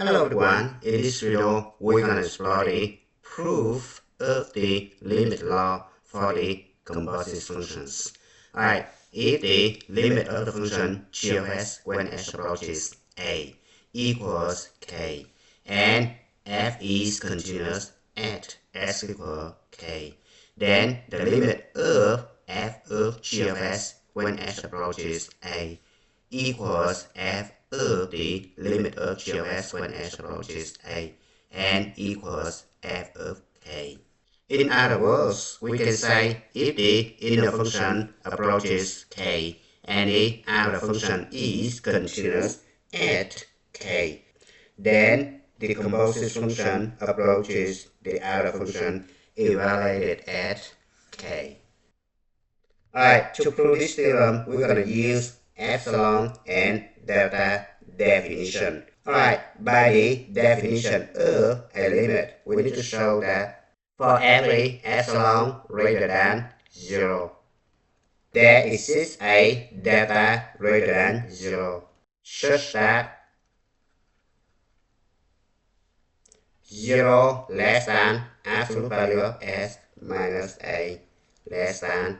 Hello everyone, in this video we're going to explore the proof of the limit law for the composite functions. Alright, if the limit of the function g of s when s approaches a equals k and f is continuous at s equals k, then the limit of f of g of s when s approaches a equals f of the limit of g of s when s approaches a and equals f of k. In other words, we can say if the inner function approaches k and the outer function is continuous at k, then the composite function approaches the outer function evaluated at k. Alright, to prove this theorem, we're going to use epsilon and delta definition. Alright, by the definition of a limit, we need to show that for every epsilon greater than 0, there exists a delta greater than 0, such that 0 less than absolute value of s minus a less than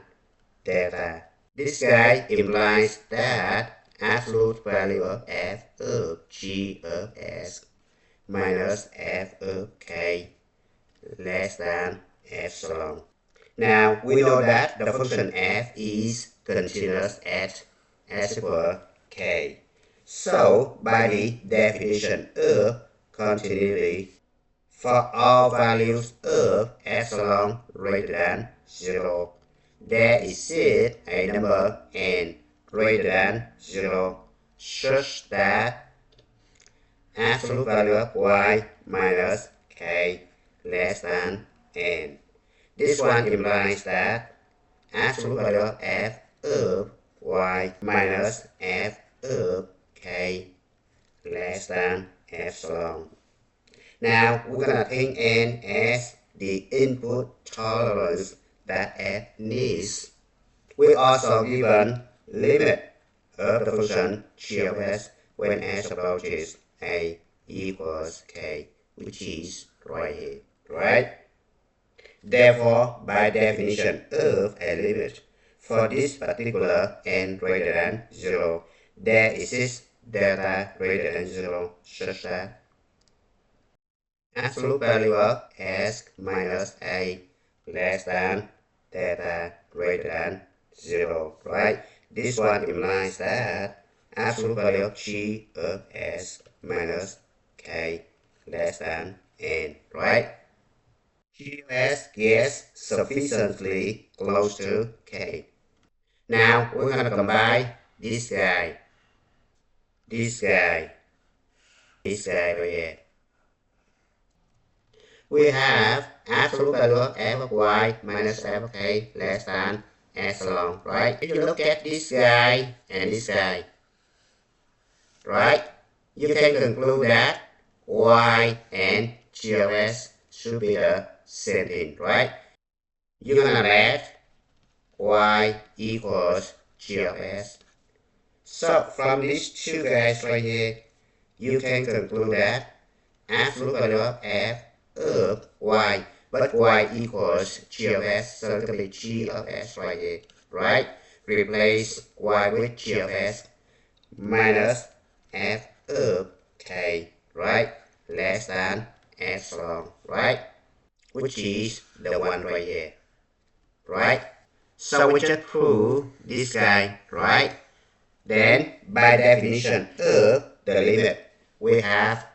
delta. This guy implies that absolute value of f of g of s minus f of k less than epsilon. Now we know that the function f is continuous at s equals k. So by the definition of continuity, for all values of epsilon greater than 0, there exists a number n greater than 0 such that absolute value of y minus k less than n. This one implies that absolute value of f of y minus f of k less than epsilon. Now we're going to think n as the input tolerance that f needs. We also given limit of the function g of s when s approaches a equals k, which is right here, right? Therefore, by definition of a limit, for this particular n greater than 0, there exists delta greater than 0 such that absolute value of s minus a less than delta greater than 0, right? This one implies that absolute value of g of s minus k less than n, right? G of s gets sufficiently close to k. Now we're going to combine this guy right here. We have absolute value of f of y minus f of k less than epsilon, right? If you look at this guy and this guy, right, you can conclude that y and g of s should be the same thing, right? You're gonna let y equals g of s. So from these two guys right here, you can conclude that absolute value of f of y, but y equals g of s, so it will be g of s right here, right? Replace y with g of s minus f of k, right? Less than epsilon, right? Which is the one right here, right? So we just prove this guy, right? Then by definition of the limit, we have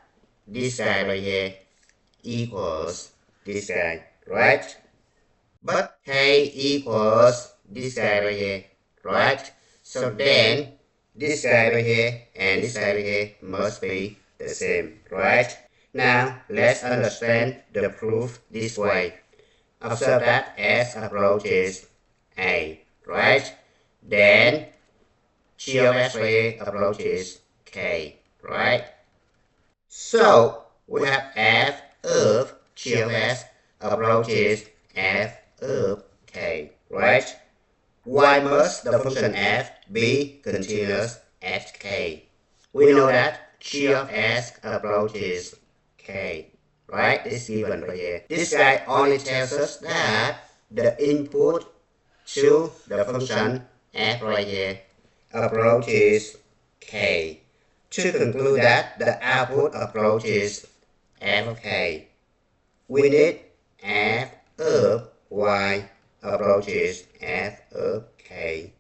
this guy right here equals this guy, right? But k equals this guy right here, right? So then this guy right here and this guy right here must be the same, right? Now let's understand the proof this way. Observe that s approaches a, right? Then g of s right here approaches k, right? So we have f of g of s approaches f of k, right? Why must the function f be continuous at k? We know that g of s approaches k. Right? It's given right here. This guy only tells us that the input to the function f right here approaches k. To conclude that the output approaches f of k, we need f of y approaches f of k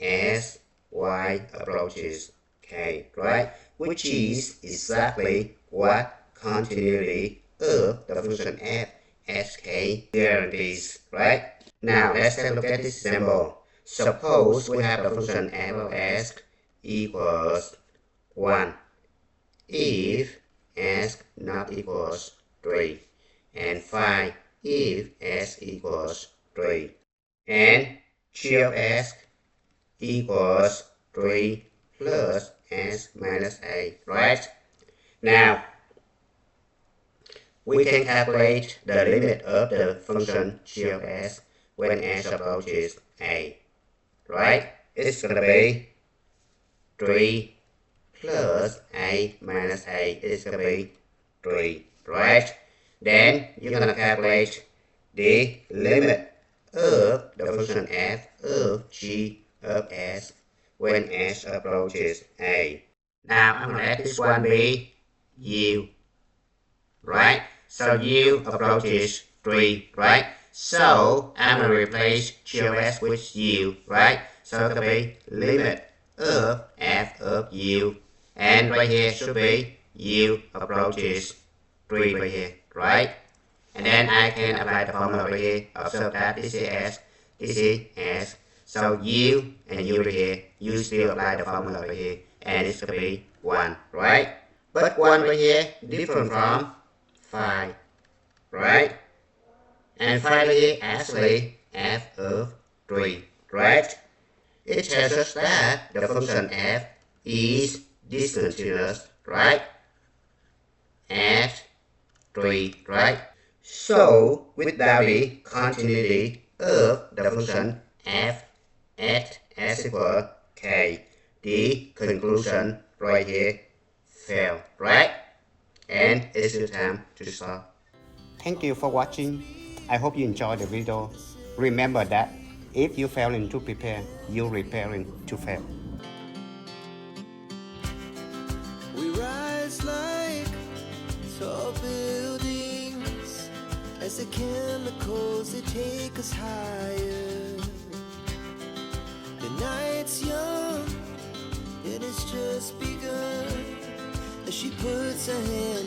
as y approaches k, right? Which is exactly what continuity of the function f as k guarantees, right? Now let's take a look at this example. Suppose we have the function f of s equals 1 if s not equals 3, and find if s equals 3, and g of s equals 3 plus s minus a, right? Now, we can calculate the limit of the function g of s when s approaches a, right? It's going to be 3 plus a minus a is going to be 3, right? Then you're going to calculate the limit of the function f of g of s when s approaches a. Now I'm going to let this one be u, right? So u approaches 3, right? So I'm going to replace g of s with u, right? So it will be limit of f of u, and right here should be u approaches 3 right here, right? And then I can apply the formula right here. Observe that this is s, this is s. So u and u right here, you still apply the formula right here, and it's going to be 1, right? But 1 right here different from 5, right? And 5 right here actually f of 3, right? It tells us that the function f is discontinuous, right? At 3, right? So, without the continuity of the function f at s equals k, the conclusion right here fail, right? And it's your time to solve. Thank you for watching. I hope you enjoyed the video. Remember that if you failing to prepare, you're preparing to fail. We rise like tall buildings as the chemicals they take us higher. The night's young and it's just begun as she puts her hand